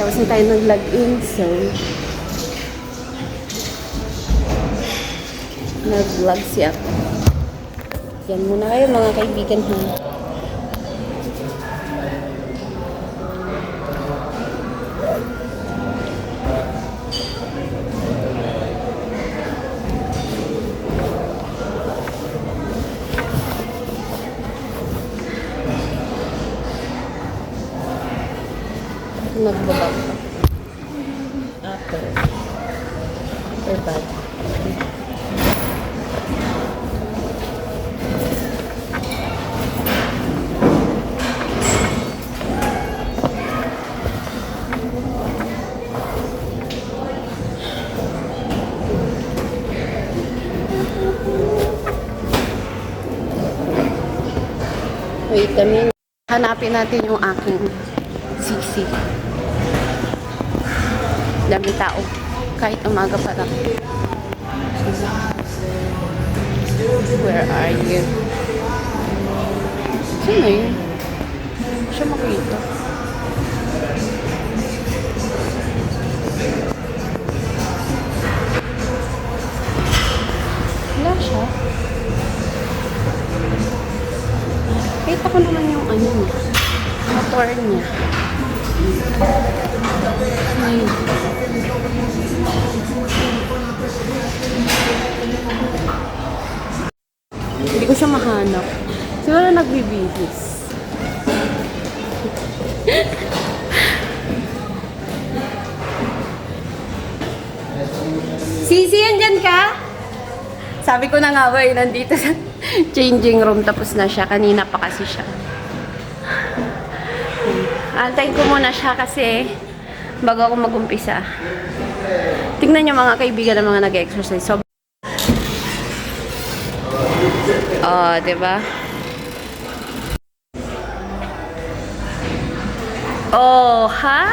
Tapos na tayo nag-log-in, so nag-vlog siya ako. Yan muna kayo mga kaibigan ha. Nagbabag pa. After bad. Wait kami. Hanapin natin yung aking sisi. Daming tao. Kahit umaga pa lang. Where are you? Saan na yun? Siya makita. Wala siya. Kita ko naman yung ano niya. Motor niya. Ayun. Hindi ko siya mahanap. Siguro nagbibihis. Sisi, andyan ka? Sabi ko na nga ba, nandito sa changing room. Tapos na siya. Kanina pa kasi siya. Antayin ko muna siya kasi bago ako mag-umpisa. Tingnan niyo mga kaibigan ng mga nag-exercise. So, diba? Oh, ha?